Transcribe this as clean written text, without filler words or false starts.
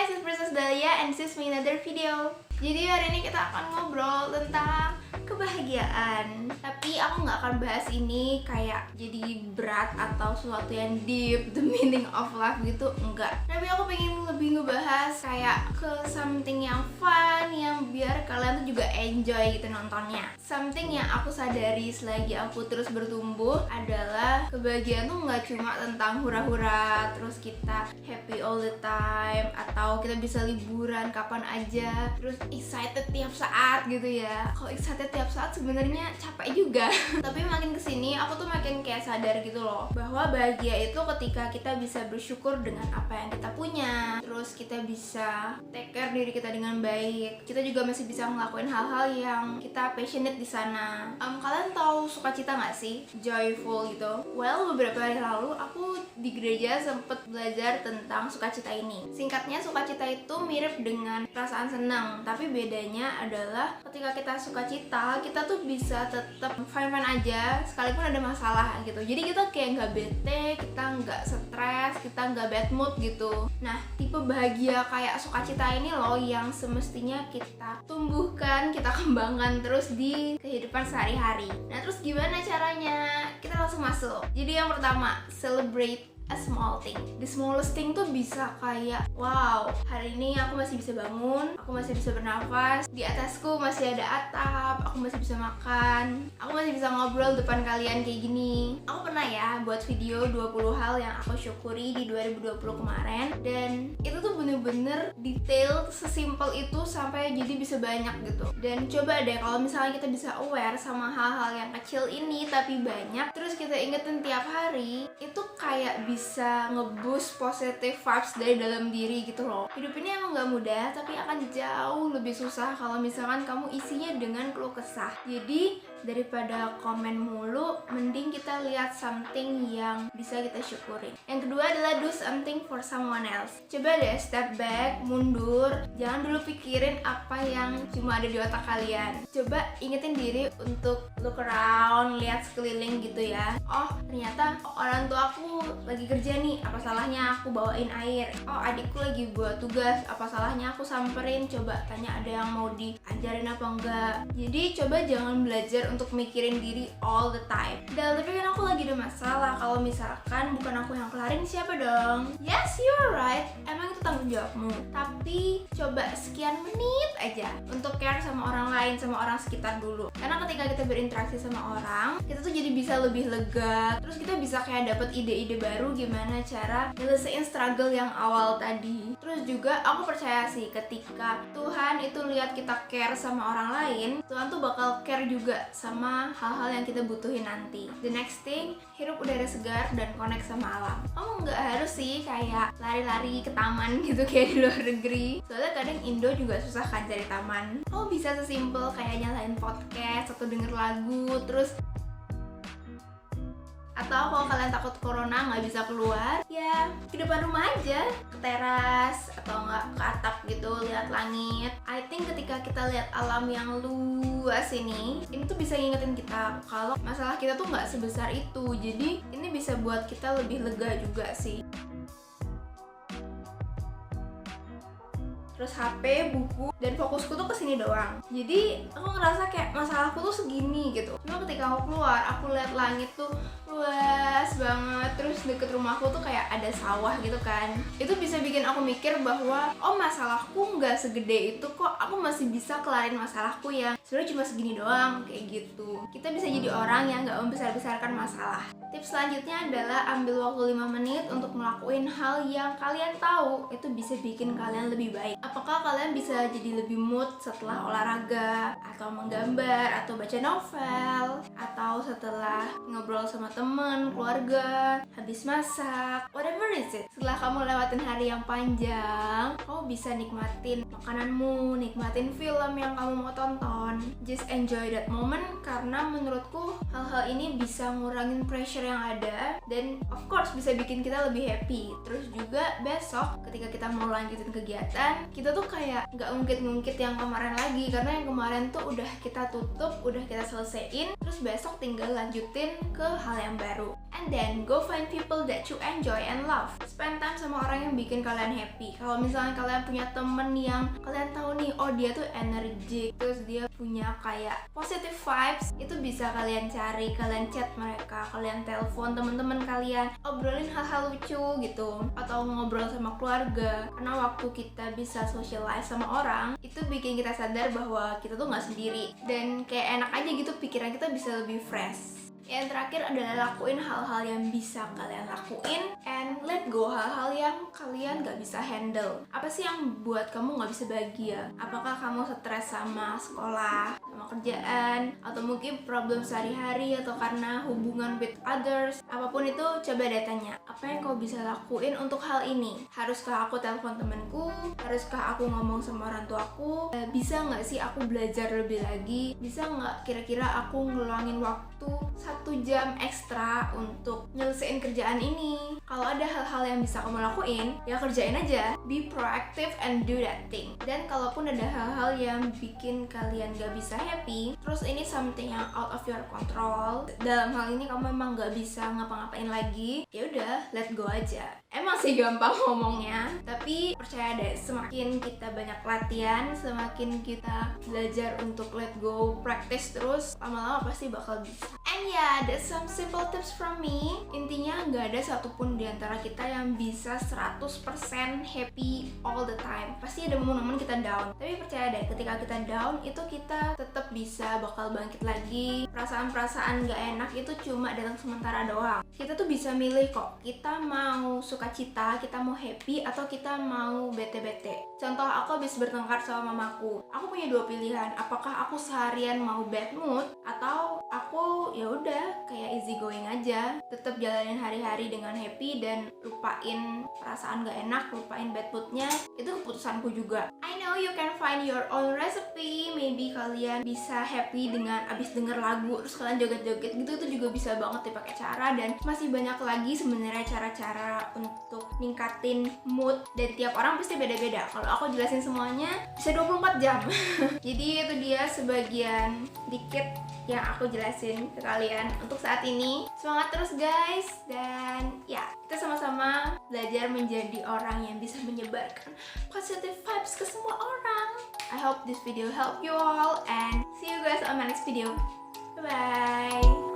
guys, it's Princess Dahlia and this is my another video. Jadi hari ini kita akan ngobrol tentang kebahagiaan. Tapi aku nggak akan bahas ini kayak jadi berat atau sesuatu yang deep, the meaning of life gitu, enggak. Tapi aku pengen lebih ngebahas kayak ke something yang fun, yang biar kalian tuh juga enjoy gitu nontonnya. Something yang aku sadari selagi aku terus bertumbuh adalah kebahagiaan tuh nggak cuma tentang hura-hura, terus kita happy all the time, atau kita bisa liburan kapan aja, terus excited tiap saat gitu ya. Kalau excited tiap saat sebenarnya capek juga. Tapi makin kesini aku tuh makin kayak sadar gitu loh, bahwa bahagia itu ketika kita bisa bersyukur dengan apa yang kita punya, terus kita bisa take care diri kita dengan baik, kita juga masih bisa ngelakuin hal-hal yang kita passionate di sana. Kalian tahu sukacita nggak sih? Joyful gitu. Well, beberapa hari lalu aku di gereja sempet belajar tentang sukacita ini. Singkatnya, sukacita itu mirip dengan perasaan senang, tapi bedanya adalah ketika kita sukacita, kita tuh bisa tetap fine-fine aja sekalipun ada masalah gitu. Jadi kita kayak nggak bete, kita nggak stres, kita nggak bad mood gitu. Nah, tipe bahagia kayak sukacita ini loh yang semestinya kita tumbuhkan, kita kembangkan terus di kehidupan sehari-hari. Nah, terus gimana caranya? Kita langsung masuk. Jadi yang pertama, celebrate a small thing. The smallest thing tuh bisa kayak, wow, hari ini aku masih bisa bangun, aku masih bisa bernafas, di atasku masih ada atap, aku masih bisa makan, aku masih bisa ngobrol depan kalian kayak gini. Aku pernah ya buat video 20 hal yang aku syukuri di 2020 kemarin, dan itu tuh bener-bener detail, sesimpel itu sampai jadi bisa banyak gitu. Dan coba deh kalau misalnya kita bisa aware sama hal-hal yang kecil ini tapi banyak, terus kita ingetin tiap hari, itu kayak bisa nge-boost positive vibes dari dalam diri gitu loh. Hidup ini emang gak mudah, tapi akan jauh lebih susah kalau misalkan kamu isinya dengan keluh kesah. Jadi daripada komen mulu, mending kita lihat something yang bisa kita syukuri. Yang kedua adalah do something for someone else. Coba deh step back, mundur, jangan dulu pikirin apa yang cuma ada di otak kalian. Coba ingetin diri untuk look around, lihat sekeliling gitu ya. Oh, ternyata orang tua aku lagi kerja nih, apa salahnya aku bawain air? Oh, adikku lagi buat tugas, apa salahnya aku samperin, coba tanya ada yang mau diajarin apa enggak. Jadi coba jangan belajar untuk mikirin diri all the time. Dan tapi kan aku lagi ada masalah, kalau misalkan bukan aku yang kelarin, siapa dong? Yes, you're right, emang itu tanggung jawabmu. Tapi coba sekian menit aja untuk care sama orang lain, sama orang sekitar dulu. Karena ketika kita berinteraksi sama orang, kita tuh jadi bisa lebih lega, terus kita bisa kayak dapet ide-ide baru gimana cara nyelesain struggle yang awal tadi. Terus juga aku percaya sih ketika Tuhan itu lihat kita care sama orang lain, Tuhan tuh bakal care juga sama hal-hal yang kita butuhin nanti. The next thing, hirup udara segar dan connect sama alam. Kamu nggak harus sih kayak lari-lari ke taman gitu kayak di luar negeri. Soalnya kadang Indo juga susah kan cari taman. Kamu bisa sesimpel kayak nyalain podcast atau denger lagu, terus atau kalau kalian takut corona nggak bisa keluar, ya di depan rumah aja, ke teras atau nggak ke atap gitu, lihat langit. I think ketika kita lihat alam yang luas ini tuh bisa ngingetin kita kalau masalah kita tuh nggak sebesar itu. Jadi ini bisa buat kita lebih lega juga sih. Terus HP, buku, dan fokusku tuh kesini doang. Jadi aku ngerasa kayak masalahku tuh segini gitu. Cuma ketika aku keluar, aku lihat langit tuh luas banget. Terus deket rumahku tuh kayak ada sawah gitu kan. Itu bisa bikin aku mikir bahwa oh, masalahku nggak segede itu kok. Aku masih bisa kelarin masalahku yang sebenarnya cuma segini doang kayak gitu. Kita bisa jadi orang yang nggak membesar-besarkan masalah. Tips selanjutnya adalah ambil waktu 5 menit untuk ngelakuin hal yang kalian tahu itu bisa bikin kalian lebih baik. Apakah kalian bisa jadi lebih mood setelah olahraga, atau menggambar, atau baca novel, atau setelah ngobrol sama temen, keluarga, habis masak, whatever is it. Setelah kamu lewatin hari yang panjang, kamu bisa nikmatin makananmu, nikmatin film yang kamu mau tonton. Just enjoy that moment, karena menurutku hal-hal ini bisa ngurangin pressure yang ada, dan of course bisa bikin kita lebih happy. Terus juga besok ketika kita mau lanjutin kegiatan, kita tuh kayak nggak ngungkit-ngungkit yang kemarin lagi, karena yang kemarin tuh udah kita tutup, udah kita selesaiin, terus besok tinggal lanjutin ke hal yang baru. And and then go find people that you enjoy and love. Spend time sama orang yang bikin kalian happy. Kalau misalnya kalian punya temen yang kalian tahu nih, oh dia tuh energik, terus dia punya kayak positive vibes, itu bisa kalian cari, kalian chat mereka, kalian telepon teman-teman kalian, obrolin hal-hal lucu gitu, atau ngobrol sama keluarga. Karena waktu kita bisa socialize sama orang, itu bikin kita sadar bahwa kita tuh nggak sendiri, dan kayak enak aja gitu, pikiran kita bisa lebih fresh. Yang terakhir adalah lakuin hal-hal yang bisa kalian lakuin and let go hal-hal yang kalian gak bisa handle. Apa sih yang buat kamu gak bisa bahagia? Apakah kamu stres sama sekolah, sama kerjaan, atau mungkin problem sehari-hari, atau karena hubungan with others? Apapun itu, coba deh tanya, apa yang kau bisa lakuin untuk hal ini? Haruskah aku telepon temanku? Haruskah aku ngomong sama orang tuaku? Bisa gak sih aku belajar lebih lagi? Bisa gak kira-kira aku ngeluangin waktu 1 jam ekstra untuk nyelesain kerjaan ini? Kalau ada hal-hal yang bisa kamu lakuin, ya kerjain aja. Be proactive and do that thing. Dan kalaupun ada hal-hal yang bikin kalian gak bisa happy, terus ini something yang out of your control, dalam hal ini kamu memang gak bisa ngapa-ngapain lagi, ya udah let go aja. Emang sih gampang ngomongnya, tapi percaya deh, semakin kita banyak latihan, semakin kita belajar untuk let go, practice terus, lama-lama pasti bakal bisa. And yeah, that's some simple tips from me. Intinya nggak ada satupun di antara kita yang bisa 100% happy all the time. Pasti ada momen-momen kita down. Tapi percaya deh, ketika kita down, itu kita tetap bisa bakal bangkit lagi. Perasaan-perasaan nggak enak itu cuma datang sementara doang. Kita tuh bisa milih kok, kita mau sukacita, kita mau happy, atau kita mau bete-bete. Contoh, aku habis bertengkar sama mamaku. Aku punya 2 pilihan, apakah aku seharian mau bad mood, atau aku ya udah kayak easy going aja, tetap jalanin hari-hari dengan happy dan lupain perasaan gak enak, lupain bad moodnya. Itu keputusanku juga. I know you can find your own recipe. Maybe kalian bisa happy dengan abis denger lagu terus kalian joget-joget gitu, itu juga bisa banget dipakai cara. Dan masih banyak lagi sebenarnya cara-cara untuk ningkatin mood, dan tiap orang pasti beda-beda. Kalau aku jelasin semuanya bisa 24 jam. Jadi itu dia sebagian dikit yang aku jelasin ke kalian untuk saat ini. Semangat terus guys, dan ya, kita sama-sama belajar menjadi orang yang bisa menyebarkan positive vibes ke semua orang. I hope this video help you all, and see you guys on my next video. Bye bye.